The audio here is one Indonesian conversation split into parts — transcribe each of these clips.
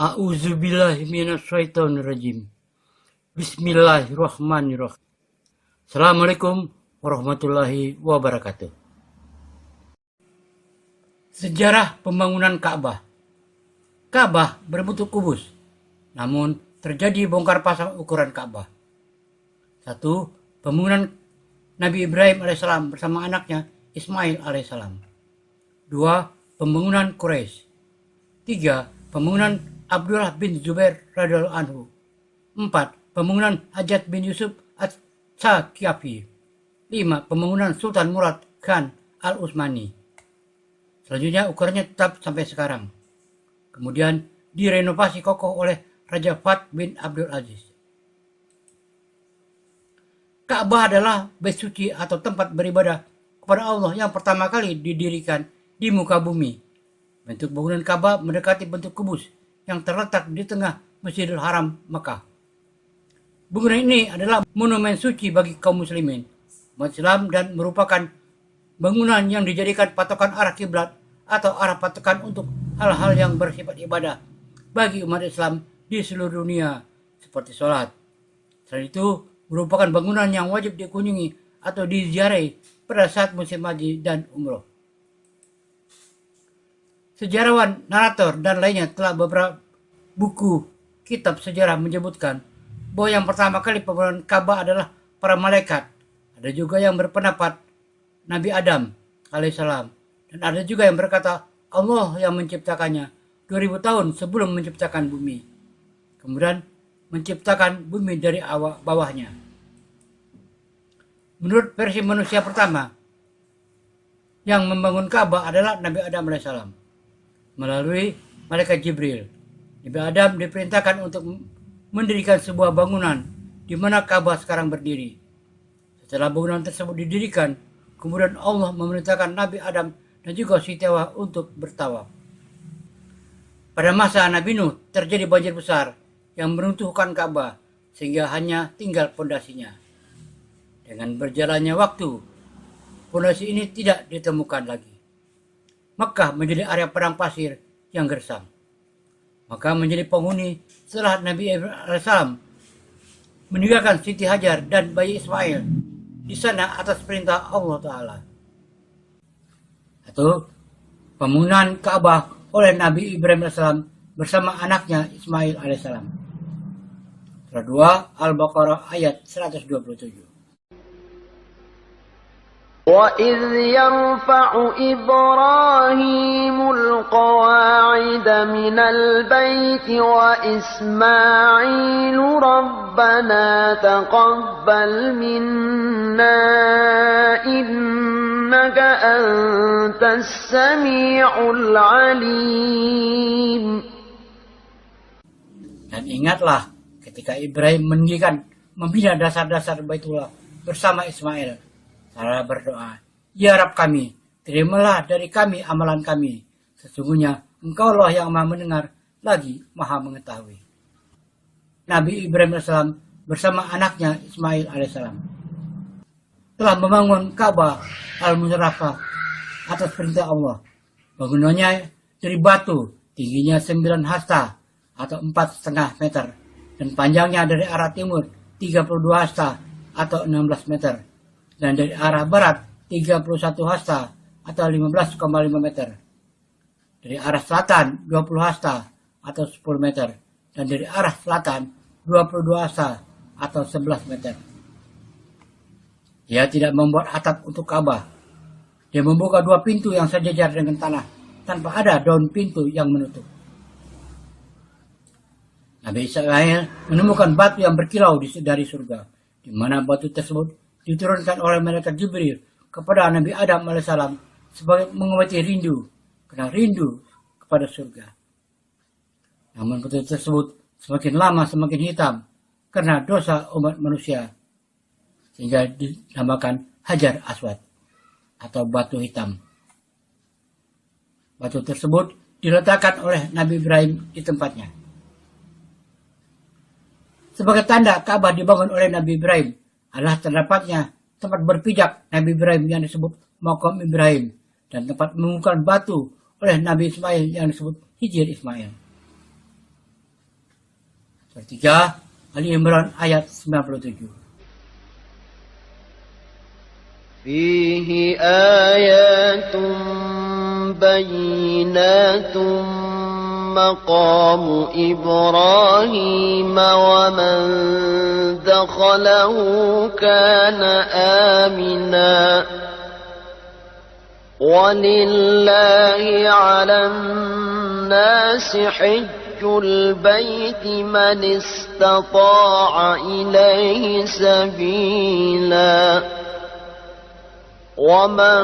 A'udzubillahi minasyaitonirrajim. Bismillahirrahmanirrahim. Assalamualaikum warahmatullahi wabarakatuh. Sejarah pembangunan Ka'bah. Ka'bah berbentuk kubus, namun terjadi bongkar pasang ukuran Ka'bah. 1. Pembangunan Nabi Ibrahim alaihissalam bersama anaknya Ismail alaihissalam. 2. Pembangunan Quraisy. 3. Pembangunan Abdullah bin Zubair radhiyallahu anhu. 4. Pembangunan Hajjaj bin Yusuf As-Saqafi. 5. Pembangunan Sultan Murad Khan Al-Utsmani. Selanjutnya ukurannya tetap sampai sekarang. Kemudian direnovasi kokoh oleh Raja Fahd bin Abdul Aziz. Ka'bah adalah bait suci atau tempat beribadah kepada Allah yang pertama kali didirikan di muka bumi. Bentuk bangunan Ka'bah mendekati bentuk kubus yang terletak di tengah Masjidil Haram Mekah. Bangunan ini adalah monumen suci bagi kaum muslimin, umat Islam, dan merupakan bangunan yang dijadikan patokan arah kiblat atau arah patokan untuk hal-hal yang bersifat ibadah bagi umat Islam di seluruh dunia seperti sholat. Selain itu, merupakan bangunan yang wajib dikunjungi atau diziarahi pada saat musim haji dan umroh. Sejarawan, narator, dan lainnya telah beberapa buku kitab sejarah menyebutkan bahwa yang pertama kali pembangunan Ka'bah adalah para malaikat. Ada juga yang berpendapat Nabi Adam alaihissalam, dan ada juga yang berkata Allah yang menciptakannya 2000 tahun sebelum menciptakan bumi, kemudian menciptakan bumi dari bawahnya. Menurut versi manusia pertama yang membangun Ka'bah adalah Nabi Adam alaihissalam melalui malaikat Jibril. Nabi Adam diperintahkan untuk mendirikan sebuah bangunan di mana Ka'bah sekarang berdiri. Setelah bangunan tersebut didirikan, kemudian Allah memerintahkan Nabi Adam dan juga Siti Hawa untuk bertawaf. Pada masa Nabi Nuh terjadi banjir besar yang meruntuhkan Ka'bah sehingga hanya tinggal pondasinya. Dengan berjalannya waktu, pondasi ini tidak ditemukan lagi. Mekah menjadi area padang pasir yang gersam. Maka menjadi penghuni setelah Nabi Ibrahim AS meninggalkan Siti Hajar dan bayi Ismail di sana atas perintah Allah Ta'ala. Atau pembangunan Ka'bah oleh Nabi Ibrahim AS bersama anaknya Ismail AS. Surah 2 Al-Baqarah ayat 127. وَإِذْ يَرْفَعُ إِبْرَاهِيمُ الْقَوَاعِدَ مِنَ الْبَيْتِ وَإِسْمَاعِيلُ رَبَّنَا تَقَبَّلْ مِنَّا إِنَّكَ أَنْتَ السَّمِيعُ الْعَلِيمُ. Dan ingatlah ketika Ibrahim membina dasar-dasar Baitullah bersama Ismail. Sarah berdoa, "Ya Rabb kami, terimalah dari kami amalan kami. Sesungguhnya Engkaulah yang Maha mendengar lagi Maha mengetahui." Nabi Ibrahim AS bersama anaknya Ismail AS telah membangun Ka'bah Al-Musharrafah atas perintah Allah. Bangunannya dari batu, tingginya 9 hasta atau 4,5 meter, dan panjangnya dari arah timur 32 hasta atau 16 meter. Dan dari arah barat 31 hasta atau 15,5 meter. Dari arah selatan 20 hasta atau 10 meter. Dan dari arah selatan 22 hasta atau 11 meter. Dia tidak membuat atap untuk Ka'bah. Dia membuka 2 pintu yang sejajar dengan tanah tanpa ada daun pintu yang menutup. Nabi Ismail menemukan batu yang berkilau dari surga, di mana batu tersebut diturunkan oleh malaikat Jibril kepada Nabi Adam alaihissalam sebagai mengobati rindu, karena rindu kepada surga. Namun batu tersebut semakin lama semakin hitam karena dosa umat manusia, sehingga dinamakan Hajar Aswad atau batu hitam. Batu tersebut diletakkan oleh Nabi Ibrahim di tempatnya. Sebagai tanda Ka'bah dibangun oleh Nabi Ibrahim adalah terdapatnya tempat berpijak Nabi Ibrahim yang disebut Maqam Ibrahim, dan tempat mengumpulkan batu oleh Nabi Ismail yang disebut Hijr Ismail. Surat 3 Ali Imran ayat 97. فيه آيات بينات مقام إبراهيم ومن دخله كان آمنا ولله على الناس حج البيت من استطاع إليه سبيلا ومن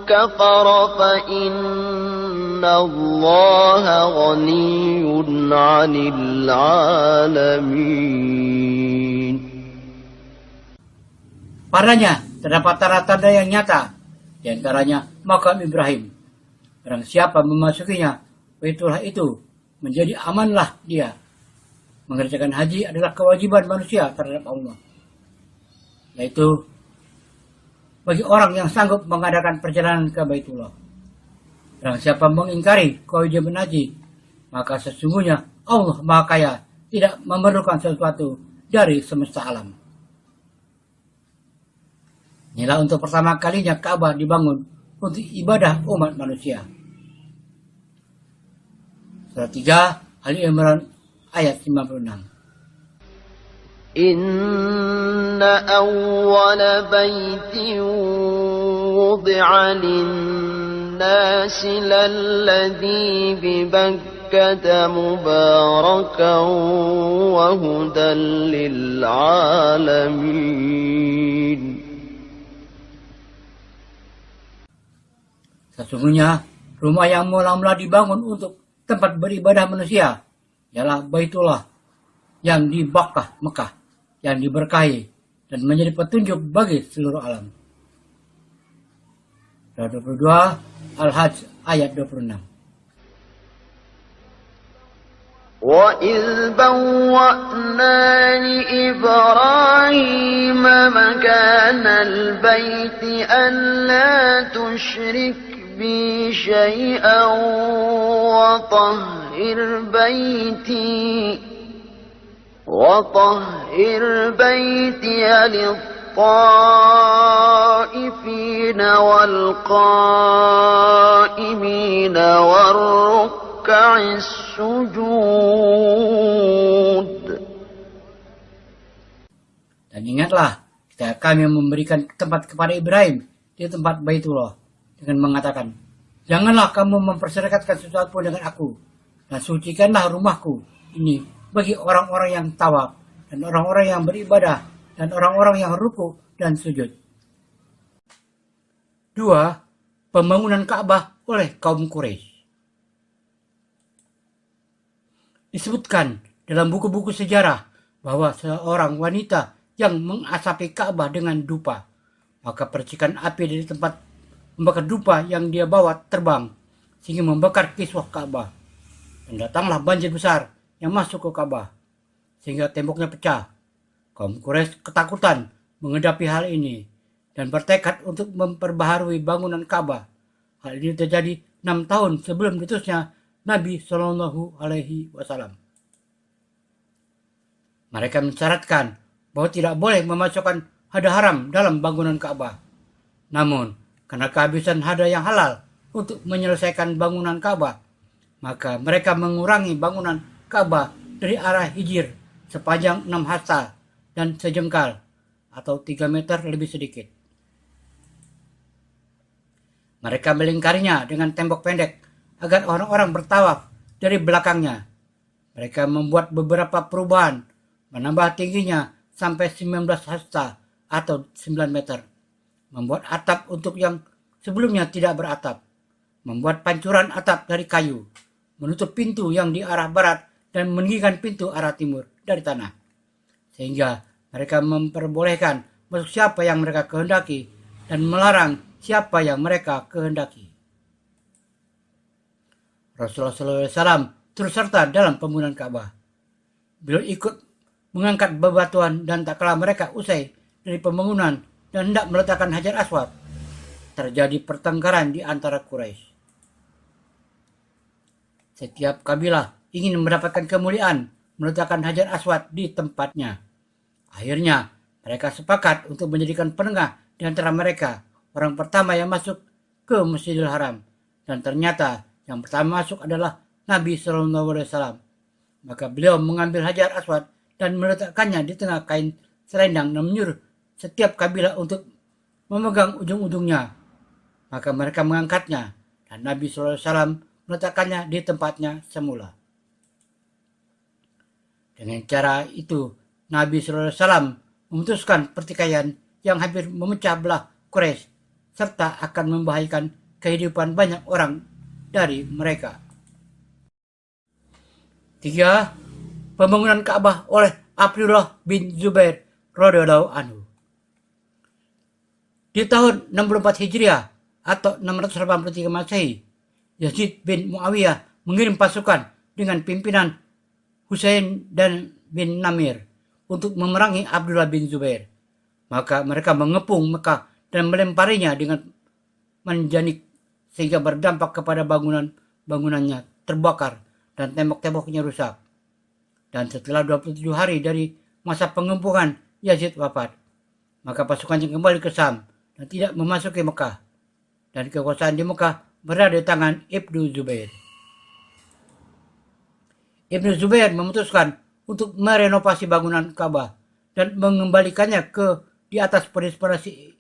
كفر فإن الله غني عن العالمين. Padanya terdapat tanda-tanda yang nyata, di antaranya makam Ibrahim. Barang siapa memasukinya, Baitullah itu menjadi amanlah dia. Mengerjakan haji adalah kewajiban manusia terhadap Allah, yaitu bagi orang yang sanggup mengadakan perjalanan ke Baitullah. Barang siapa mengingkari kewajiban haji, maka sesungguhnya Allah Maha Kaya tidak memerlukan sesuatu dari semesta alam. Inilah untuk pertama kalinya Ka'bah dibangun untuk ibadah umat manusia. Surat 3 Ali Imran ayat 56. إن أول بيت وضع للناس للذي ببكة مباركا وهدى للعالمين. Sesungguhnya rumah yang mula-mula dibangun untuk tempat beribadah manusia ialah Baitullah yang di Bakkah, Mekah, yang diberkahi dan menjadi petunjuk bagi seluruh alam. Surat 22 Al-Hajj ayat 26. وَإِذْ بَوَّأْنَا لِإِبْرَاهِيمَ مَكَانَ الْبَيْتِ أَلَّا تُشْرِكْ بِي شَيْئًا وطهر بيتي للطائفين والقائمين والركع السجود. Dan ingatlah, kami memberikan tempat kepada Ibrahim di tempat Baitullah dengan mengatakan, janganlah kamu memperserikatkan sesuatu pun dengan aku, dan sucikanlah rumahku ini bagi orang-orang yang tawaf, dan orang-orang yang beribadah, dan orang-orang yang ruku dan sujud. 2. Pembangunan Ka'bah oleh kaum Quraisy. Disebutkan dalam buku-buku sejarah bahwa seorang wanita yang mengasapi Ka'bah dengan dupa, maka percikan api dari tempat membakar dupa yang dia bawa terbang sehingga membakar kiswah Ka'bah. Dan datanglah banjir besar yang masuk ke Ka'bah sehingga temboknya pecah. Kaum Quraisy ketakutan menghadapi hal ini dan bertekad untuk memperbaharui bangunan Ka'bah. Hal ini terjadi 6 tahun sebelum diutusnya Nabi Shallallahu Alaihi Wasallam. Mereka mensyaratkan bahwa tidak boleh memasukkan hada haram dalam bangunan Ka'bah. Namun, karena kehabisan hada yang halal untuk menyelesaikan bangunan Ka'bah, maka mereka mengurangi bangunan Ka'bah dari arah hijir sepanjang 6 hasta dan sejengkal atau 3 meter lebih sedikit. Mereka melingkarinya dengan tembok pendek agar orang-orang bertawaf dari belakangnya. Mereka membuat beberapa perubahan, menambah tingginya sampai 19 hasta atau 9 meter. Membuat atap untuk yang sebelumnya tidak beratap. Membuat pancuran atap dari kayu. Menutup pintu yang di arah barat dan meninggikan pintu arah timur dari tanah. Sehingga mereka memperbolehkan masuk siapa yang mereka kehendaki dan melarang siapa yang mereka kehendaki. Rasulullah SAW turut serta dalam pembangunan Ka'bah. Beliau ikut mengangkat bebatuan dan tak kalah mereka usai dari pembangunan dan hendak meletakkan Hajar Aswad, terjadi pertengkaran di antara Quraisy. Setiap kabilah ingin mendapatkan kemuliaan meletakkan Hajar Aswad di tempatnya. Akhirnya, mereka sepakat untuk menjadikan penengah di antara mereka, orang pertama yang masuk ke Masjidil Haram. Dan ternyata yang pertama masuk adalah Nabi SAW. Maka beliau mengambil Hajar Aswad dan meletakkannya di tengah kain selendang dan menyuruh setiap kabilah untuk memegang ujung-ujungnya. Maka mereka mengangkatnya dan Nabi SAW meletakkannya di tempatnya semula. Dengan cara itu, Nabi SAW memutuskan pertikaian yang hampir memecah belah Quraisy serta akan membahayakan kehidupan banyak orang dari mereka. 3. Pembangunan Ka'bah oleh Abdullah bin Zubair radhiyallahu anhu. Di tahun 64 Hijriah atau 683 Masehi, Yazid bin Muawiyah mengirim pasukan dengan pimpinan Husain dan bin Namir untuk memerangi Abdullah bin Zubair. Maka mereka mengepung Mekah dan melemparinya dengan manjanik sehingga berdampak kepada bangunannya terbakar dan tembok-temboknya rusak. Dan setelah 27 hari dari masa pengepungan, Yazid wafat. Maka pasukannya kembali ke Syam dan tidak memasuki Mekah. Dan kekuasaan di Mekah berada di tangan Ibnu Zubair. Ibnu Zubair memutuskan untuk merenovasi bangunan Ka'bah dan mengembalikannya ke di atas inspirasi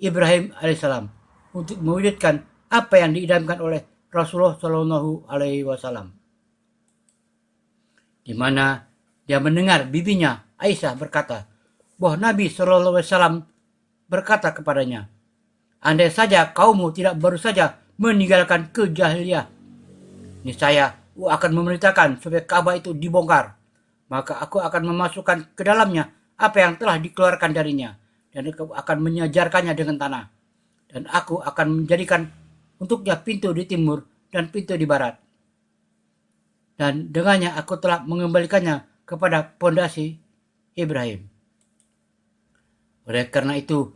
Ibrahim alaihissalam untuk mewujudkan apa yang diidamkan oleh Rasulullah Shallallahu Alaihi Wasallam, di mana dia mendengar bibinya Aisyah berkata bahwa Nabi Shallallahu Alaihi Wasallam berkata kepadanya, andai saja kaummu tidak baru saja meninggalkan kejahiliyah, niscaya aku akan memerintahkan supaya Ka'bah itu dibongkar. Maka aku akan memasukkan ke dalamnya apa yang telah dikeluarkan darinya, dan aku akan menyejarkannya dengan tanah. Dan aku akan menjadikan untuknya pintu di timur dan pintu di barat. Dan dengannya aku telah mengembalikannya kepada pondasi Ibrahim. Oleh karena itu,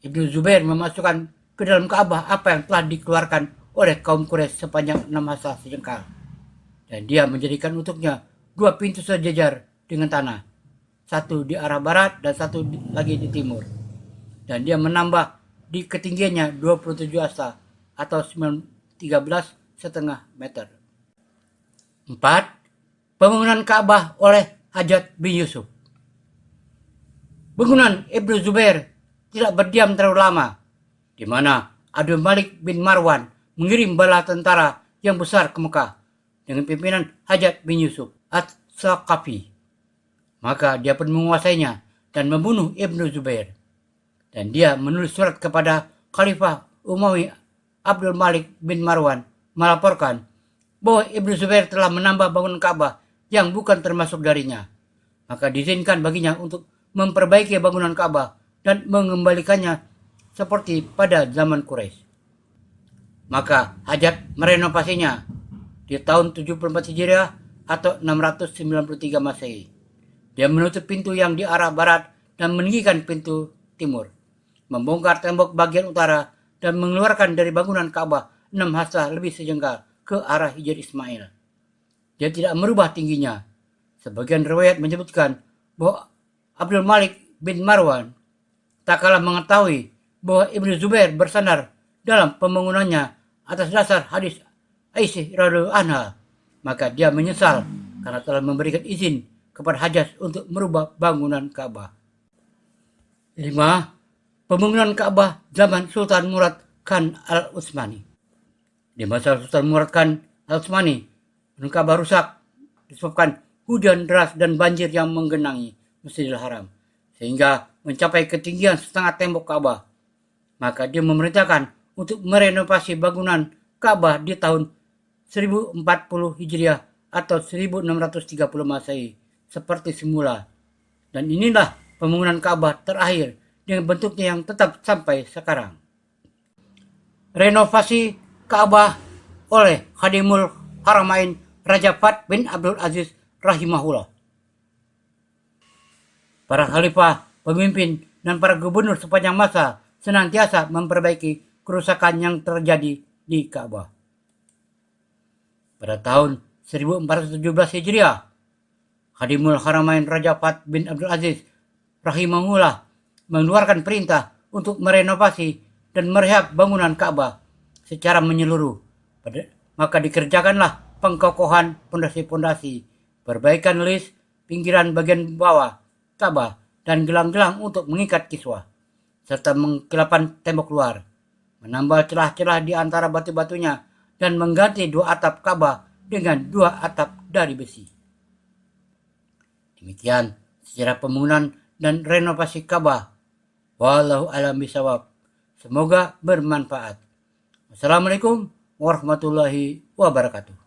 Ibnu Zubair memasukkan ke dalam Ka'bah apa yang telah dikeluarkan oleh kaum Quraisy sepanjang 6 hasta sejengkal. Dan dia menjadikan untuknya 2 pintu sejajar dengan tanah, satu di arah barat dan satu lagi di timur. Dan dia menambah di ketinggiannya 27 hasta atau 13,5 meter. 4. Pembangunan Ka'bah oleh Hajjaj bin Yusuf. Bangunan Ibnu Zubair tidak berdiam terlalu lama, di mana Abdul Malik bin Marwan mengirim bala tentara yang besar ke Mekah dengan pimpinan Hajjaj bin Yusuf As-Saqafi. Maka dia pun menguasainya dan membunuh Ibnu Zubair. Dan dia menulis surat kepada Khalifah Umawi Abdul Malik bin Marwan melaporkan bahwa Ibnu Zubair telah menambah bangunan Ka'bah yang bukan termasuk darinya. Maka diizinkan baginya untuk memperbaiki bangunan Ka'bah dan mengembalikannya seperti pada zaman Quraisy. Maka Hajjaj merenovasinya di tahun 74 Hijriah atau 693 Masehi. Dia menutup pintu yang di arah barat dan meninggikan pintu timur, membongkar tembok bagian utara dan mengeluarkan dari bangunan Ka'bah 6 hasta lebih sejengkal ke arah Hijr Ismail. Dia tidak merubah tingginya. Sebagian riwayat menyebutkan bahwa Abdul Malik bin Marwan tak kalah mengetahui bahwa Ibnu Zubair bersandar dalam pembangunannya atas dasar hadis Aisyah radhiyallahu anha, maka dia menyesal karena telah memberikan izin kepada Hajjaj untuk merubah bangunan Ka'bah. 5. Pembangunan Ka'bah zaman Sultan Murad Khan Al-Utsmani. Di masa Sultan Murad Khan Al-Utsmani, bangunan Ka'bah rusak disebabkan hujan deras dan banjir yang menggenangi Masjidil Haram, sehingga mencapai ketinggian setengah tembok Ka'bah. Maka dia memerintahkan untuk merenovasi bangunan Ka'bah di tahun 1040 Hijriah atau 1630 Masehi seperti semula. Dan inilah pembangunan Ka'bah terakhir dengan bentuknya yang tetap sampai sekarang. Renovasi Ka'bah oleh Khadimul Haramain Raja Fahd bin Abdul Aziz rahimahullah. Para khalifah, pemimpin, dan para gubernur sepanjang masa senantiasa memperbaiki kerusakan yang terjadi di Ka'bah. Pada tahun 1417 Hijriah Khadimul Haramain Raja Fahd bin Abdul Aziz rahimahullah mengeluarkan perintah untuk merenovasi dan merehab bangunan Ka'bah secara menyeluruh. Maka dikerjakanlah pengkokohan pondasi-pondasi, perbaikan list pinggiran bagian bawah Ka'bah dan gelang-gelang untuk mengikat kiswah, serta mengkilapan tembok luar, menambah celah-celah di antara batu-batunya, dan mengganti 2 atap Ka'bah dengan 2 atap dari besi. Demikian sejarah pembangunan dan renovasi Ka'bah. Wallahu a'lam bishawab. Semoga bermanfaat. Wassalamualaikum warahmatullahi wabarakatuh.